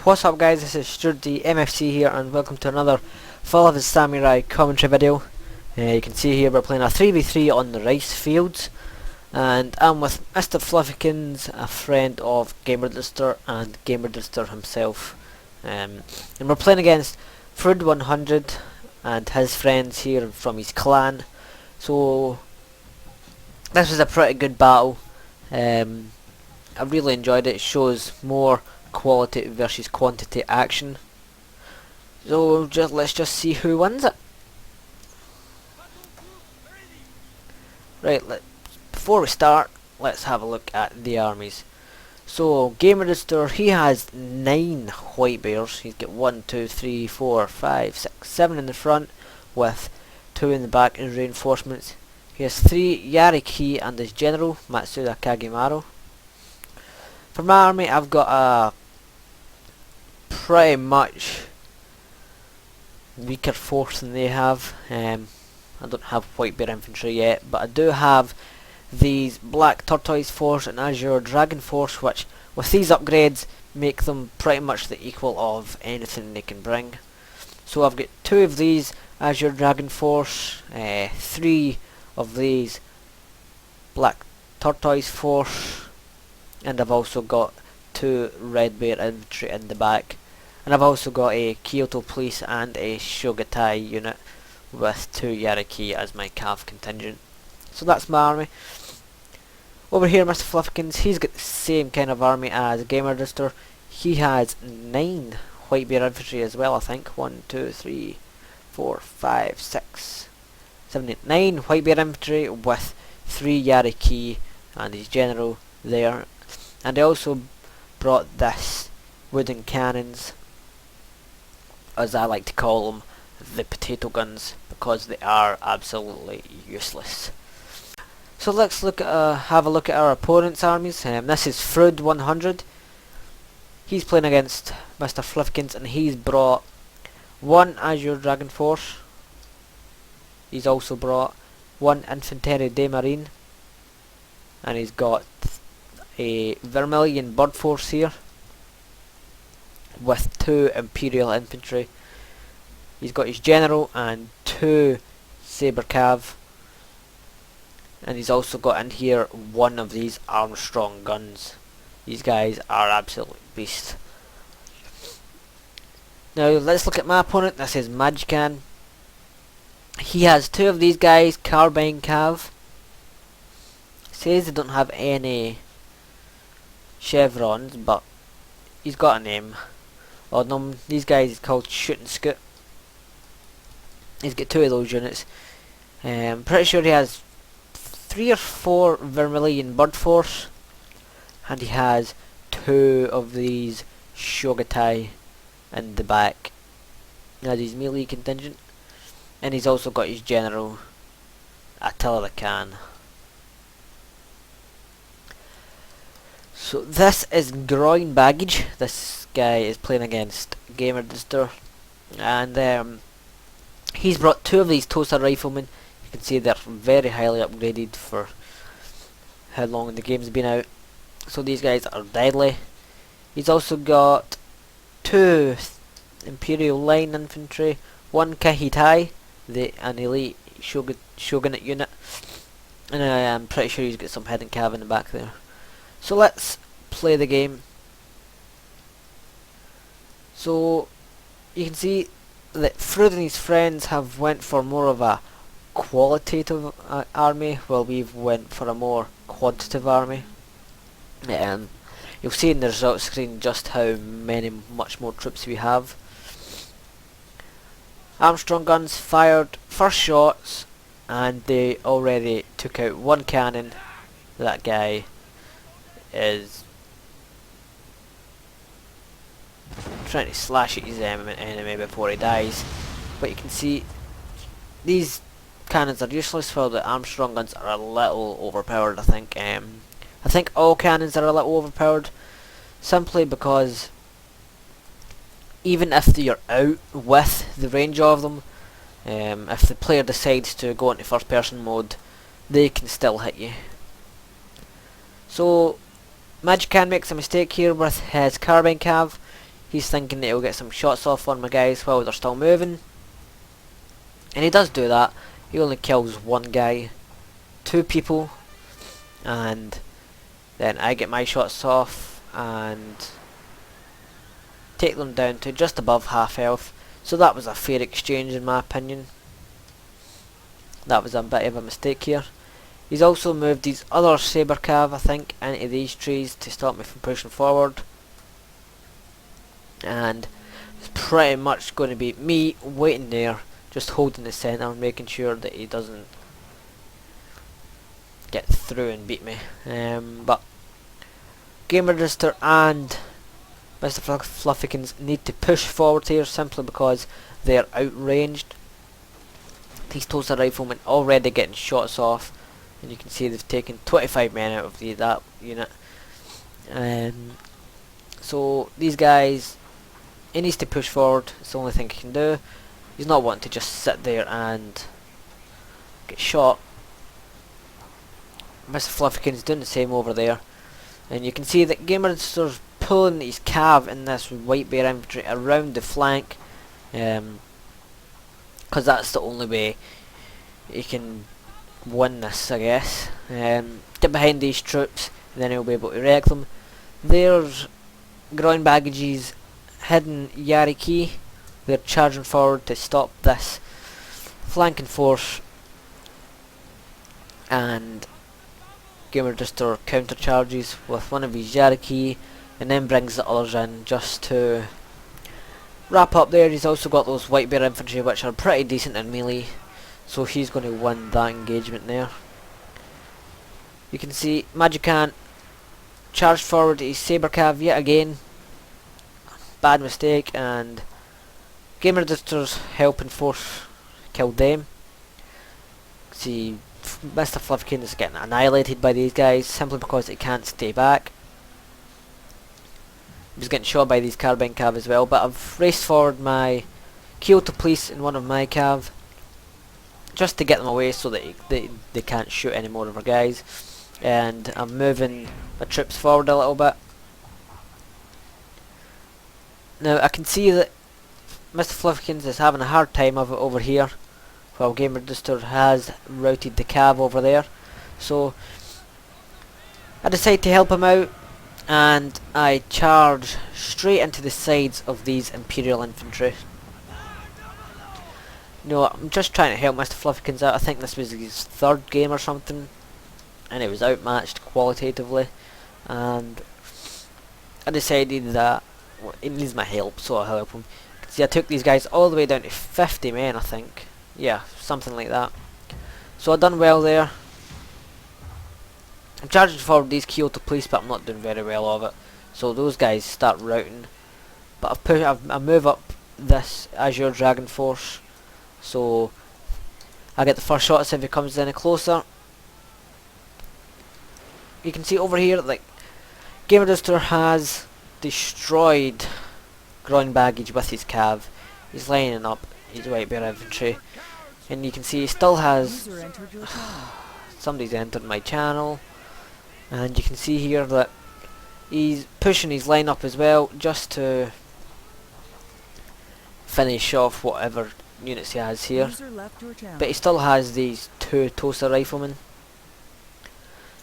What's up guys, this is Stuart the MFC here and welcome to another Fall of the Samurai commentary video. You can see here we're playing a 3v3 on the rice fields and I'm with Mr. Fluffykins, a friend of GamerDudester and GamerDudester himself. And we're playing against Fruid100 and his friends here from his clan. So this was a pretty good battle. I really enjoyed it. It shows more quality versus quantity action. So let's just see who wins it. Right, before we start, let's have a look at the armies. So GamerDudester, he has 9 white bears. He's got 1, 2, 3, 4, 5, 6, 7 in the front with 2 in the back as reinforcements. He has 3 Yariki and his general Matsuda Kagemaru. For my army, I've got a pretty much weaker force than they have. I don't have white bear infantry yet, but I do have these black tortoise force and azure dragon force, which with these upgrades make them pretty much the equal of anything they can bring. So I've got 2 of these azure dragon force, 3 of these black tortoise force, and I've also got 2 red bear infantry in the back, and I've also got a Kyoto police and a Shogatai unit with 2 Yariki as my cav contingent. So that's my army. Over here Mr. Fluffykins, he's got the same kind of army as GamerDudester. He has 9 white bear infantry as well, I think. 1, 2, 3, 4, 5, 6, 7, 8, 9 white bear infantry with 3 Yariki and his general there. And I also brought this wooden cannons, as I like to call them, the potato guns, because they are absolutely useless. So let's look at have a look at our opponent's armies. This is Fruid100. He's playing against Mr. Fluffykins and he's brought 1 Azure Dragon Force. He's also brought 1 Infanterie de Marine, and he's got a Vermilion Bird Force here with 2 Imperial Infantry. He's got his General and 2 Saber Cav, and he's also got in here 1 of these Armstrong guns. These guys are absolute beasts. Now let's look at my opponent. This is Haggis-San. He has 2 of these guys, Carbine Cav. Says they don't have any chevrons, but he's got a name on them. These guys is called Shoot and Scoot. He's got 2 of those units. Pretty sure he has 3 or 4 Vermilion Bird Force, and he has 2 of these Shogatai in the back as his melee contingent, and he's also got his general Attila the Khan. So this is groin baggage. This guy is playing against GamerDudester, and he's brought 2 of these Tosa riflemen. You can see they're very highly upgraded for how long the game's been out. So these guys are deadly. He's also got 2 Imperial Line Infantry, 1 Kahitai, an elite Shogunate unit, and I'm pretty sure he's got some hidden cav in the back there. So let's play the game. So you can see that Fruid and his friends have went for more of a qualitative army, while we've went for a more quantitative army. You'll see in the results screen just how much more troops we have. Armstrong guns fired first shots, and they already took out 1 cannon. That guy is trying to slash at his enemy before he dies, but you can see these cannons are useless, while the Armstrong guns are a little overpowered. I think all cannons are a little overpowered, simply because even if you're out with the range of them, if the player decides to go into first person mode, they can still hit you. So Haggis-San makes a mistake here with his carbine cav. He's thinking that he'll get some shots off on my guys while they're still moving. And he does do that. He only kills one guy, 2 people, and then I get my shots off and take them down to just above half health. So that was a fair exchange in my opinion. That was a bit of a mistake here. He's also moved these other saber cav, I think, into these trees to stop me from pushing forward. And it's pretty much going to be me waiting there, just holding the centre, making sure that he doesn't get through and beat me. But GamerDudester and Mr. Fluffykins need to push forward here simply because they're outranged. These toaster riflemen already getting shots off, and you can see they've taken 25 men out of that unit. So these guys, he needs to push forward. It's the only thing he can do. He's not wanting to just sit there and get shot. Mr. Fluffykins doing the same over there, and you can see that GamerDuster's pulling his cav in this white bear infantry around the flank, because that's the only way he can win this, I guess. Get behind these troops and then he'll be able to wreck them. There's ground baggages hidden Yariki. They're charging forward to stop this flanking force, and GamerDuster counter charges with one of his Yariki and then brings the others in just to wrap up there. He's also got those white bear infantry which are pretty decent in melee, so he's going to win that engagement there. You can see Magican charged forward his saber cav yet again. Bad mistake, and GamerDuster's helping force killed them. See, Mr. Fluffykins is getting annihilated by these guys simply because he can't stay back. He was getting shot by these carbine cav as well, but I've raced forward my Kyoto police in one of my cav just to get them away so that they can't shoot any more of our guys. And I'm moving my troops forward a little bit. Now I can see that Mr. Fluffykins is having a hard time of it over here, while GamerDuster has routed the cav over there. So I decide to help him out, and I charge straight into the sides of these Imperial infantry. No, I'm just trying to help Mr. Fluffykins out. I think this was his 3rd game or something, and he was outmatched qualitatively, and I decided that he needs my help, so I'll help him. See, I took these guys all the way down to 50 men, I think. Yeah, something like that. So I've done well there. I'm charging forward these Kyoto police, but I'm not doing very well of it. So those guys start routing. But I move up this Azure Dragon Force, so I get the first shots if he comes any closer. You can see over here, like, GamerDuster has destroyed ground baggage with his cav. He's lining up his white bear infantry, and you can see he still has somebody's entered my channel, and you can see here that he's pushing his line up as well just to finish off whatever units he has here. But he still has these 2 toaster riflemen.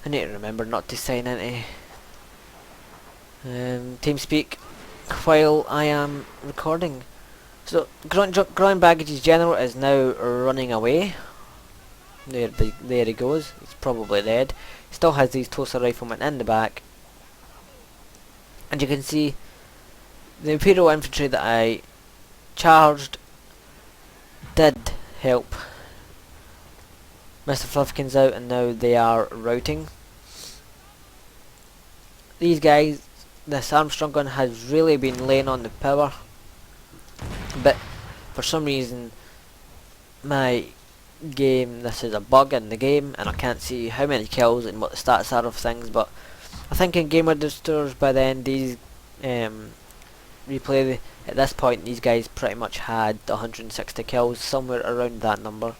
I need to remember not to sign into TeamSpeak while I am recording. So ground baggage's general is now running away. There he goes. He's probably dead. He still has these toaster riflemen in the back, and you can see the Imperial infantry that I charged did help Mr. Fluffykins out, and now they are routing. These guys, this Armstrong gun has really been laying on the power, but for some reason my game, this is a bug in the game, and I can't see how many kills and what the stats are of things. But I think in GamerDudesters by then these replay, at this point these guys pretty much had 160 kills, somewhere around that number.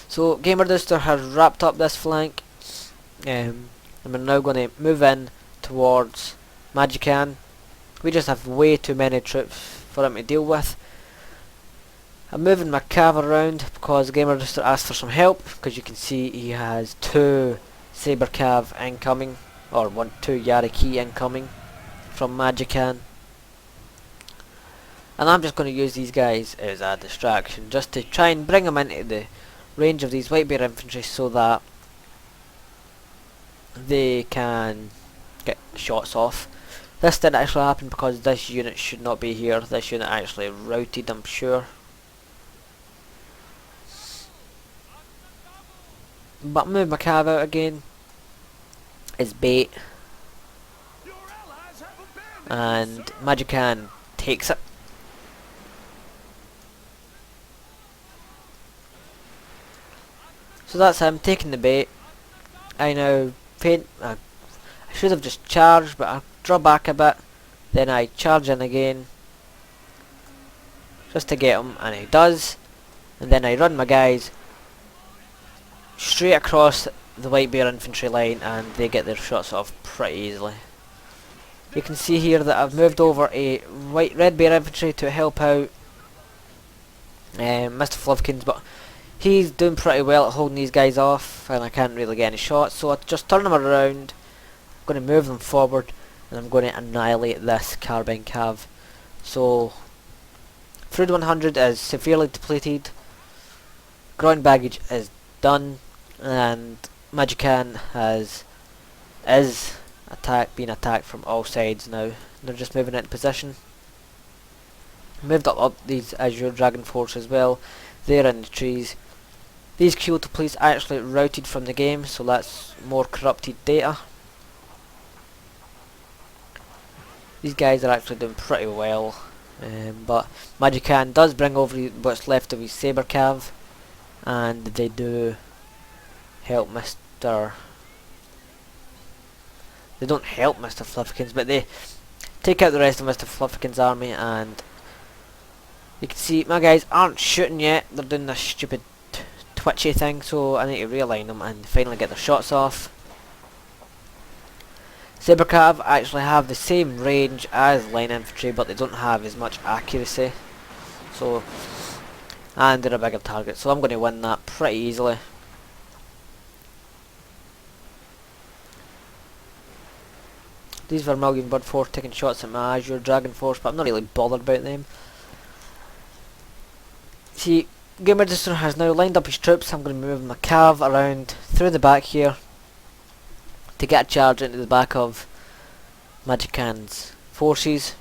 So GamerDuster has wrapped up this flank, and we're now going to move in towards Magican. We just have way too many troops for him to deal with. I'm moving my cav around because GamerDudester asked for some help, because you can see he has 2 Saber Cav incoming, or 2 Yariki incoming from Magican. And I'm just going to use these guys as a distraction, just to try and bring them into the range of these White Bear infantry so that they can get shots off. This didn't actually happen because this unit should not be here. This unit actually routed, I'm sure. But move my cav out again. It's bait. And Magican takes it. So that's him taking the bait. I now faint. I should have just charged, but I draw back a bit. Then I charge in again, just to get him, and he does. And then I run my guys straight across the White Bear infantry line, and they get their shots off pretty easily. You can see here that I've moved over a Red Bear infantry to help out Mr. Fluffkins, but he's doing pretty well at holding these guys off, and I can't really get any shots, so I just turn them around. I'm going to move them forward, and I'm going to annihilate this carbine cav. So Food 100 is severely depleted, ground baggage is done, and Magican is being attacked from all sides now. They're just moving into position. Moved up these Azure Dragon Force as well. They're in the trees. These Kyoto police actually routed from the game, so that's more corrupted data. These guys are actually doing pretty well, but Magican does bring over what's left of his Saber Cav, and they do help Mr. They don't help Mr. Fluffkins, but they take out the rest of Mr. Fluffkins' army, and you can see my guys aren't shooting yet. They're doing this stupid twitchy thing, so I need to realign them and finally get their shots off. Saber Cav actually have the same range as line infantry, but they don't have as much accuracy. So, and they're a bigger target, so I'm going to win that pretty easily. These Vermilion Bird Force taking shots at my Azure Dragon Force, but I'm not really bothered about them. See, GamerDudester has now lined up his troops. I'm going to move my cav around through the back here to get a charge into the back of Magican's forces.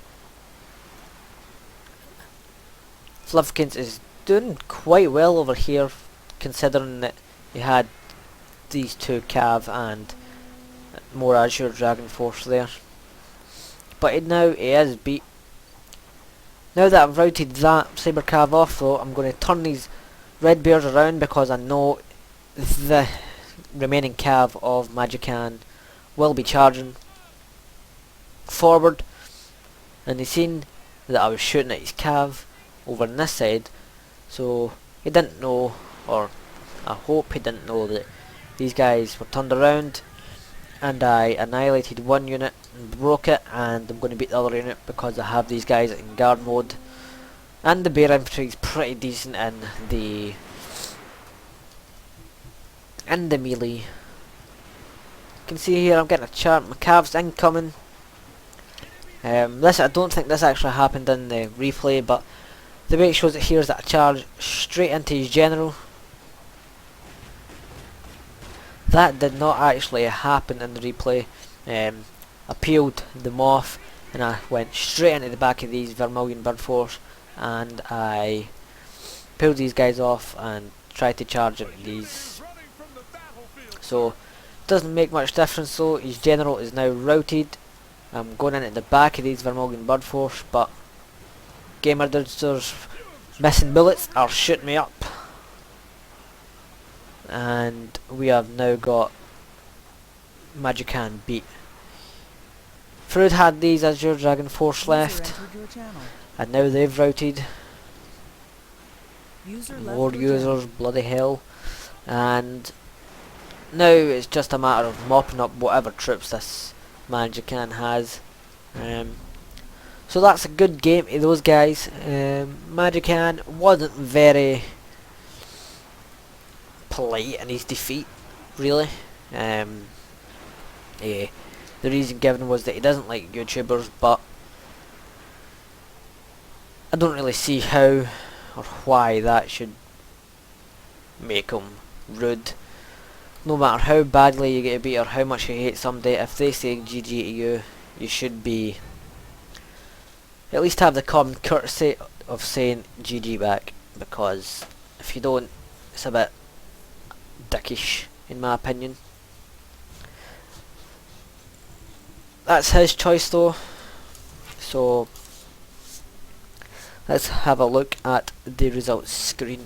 Fluffkins is doing quite well over here, considering that he had these 2 cav and more Azure Dragon Force there. But now he is beat. Now that I've routed that Saber Cav off though, I'm going to turn these Red Bears around, because I know the remaining cav of Magican will be charging forward. And he's seen that I was shooting at his cav over on this side, so he didn't know, or I hope he didn't know, that these guys were turned around. And I annihilated one unit and broke it, and I'm going to beat the other unit because I have these guys in guard mode. And the bear infantry is pretty decent in the melee. You can see here I'm getting a chart, my cav's incoming. I don't think this actually happened in the replay, but the way it shows it here is that I charge straight into his general. That did not actually happen in the replay. I peeled them off and I went straight into the back of these Vermilion Bird Force, and I peeled these guys off and tried to charge into these. So doesn't make much difference though. His general is now routed. I'm going into the back of these Vermilion Bird Force, but GamerDudester's missing bullets are shooting me up. And we have now got Magican beat. Fruit had these Azure Dragon Force left, and now they've routed. More users, bloody hell. And now it's just a matter of mopping up whatever troops this Magican has. So that's a good game to those guys. Magican wasn't very polite in his defeat, really. Yeah, the reason given was that he doesn't like YouTubers, but I don't really see how or why that should make him rude. No matter how badly you get beat or how much you hate somebody, if they say GG to you, you should be at least have the common courtesy of saying GG back, because if you don't, it's a bit dickish in my opinion. That's his choice though, so let's have a look at the results screen.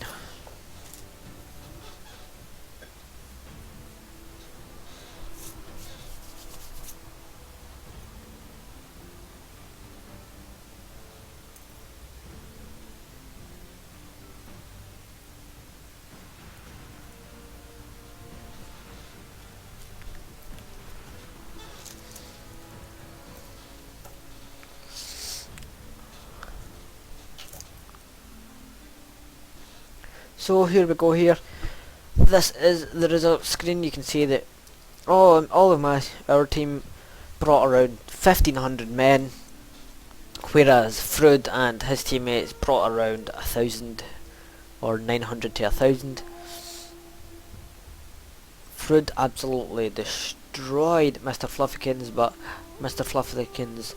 So here we go here. This is the results screen. You can see that all of our team brought around 1,500 men, whereas Frood and his teammates brought around 1,000 or 900 to 1,000. Frood absolutely destroyed Mr. Fluffykins, but Mr. Fluffykins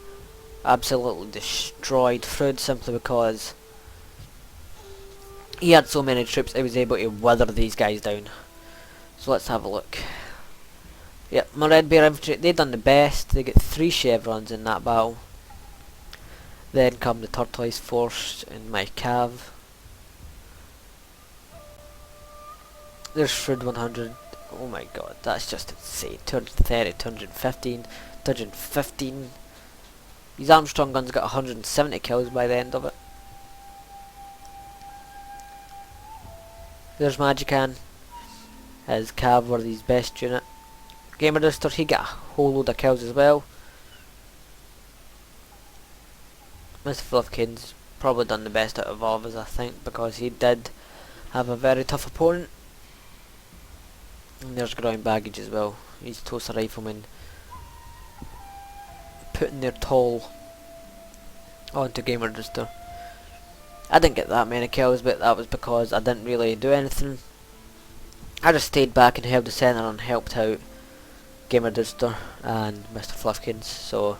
absolutely destroyed Frood simply because he had so many troops he was able to wither these guys down. So let's have a look. Yep, my Red Bear Infantry, they done the best. They get 3 chevrons in that battle. Then come the Tortoise Force and my Cav. There's Frood 100. Oh my god, that's just insane. 230, 215, 215. These Armstrong guns got 170 kills by the end of it. There's Magican. His Cav were his best unit. GamerDudester, he got a whole load of kills as well. Mr. Fluffkins probably done the best out of all of us, I think, because he did have a very tough opponent. And there's ground baggage as well. These Toaster Riflemen putting their toll onto GamerDudester. I didn't get that many kills, but that was because I didn't really do anything. I just stayed back and held the centre and helped out GamerDudester and Mr. Fluffkins, so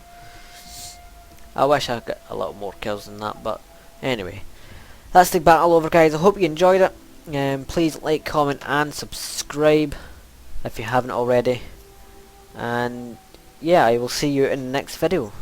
I wish I got a lot more kills than that, but anyway. That's the battle over, guys. I hope you enjoyed it. Please like, comment and subscribe if you haven't already. And yeah, I will see you in the next video.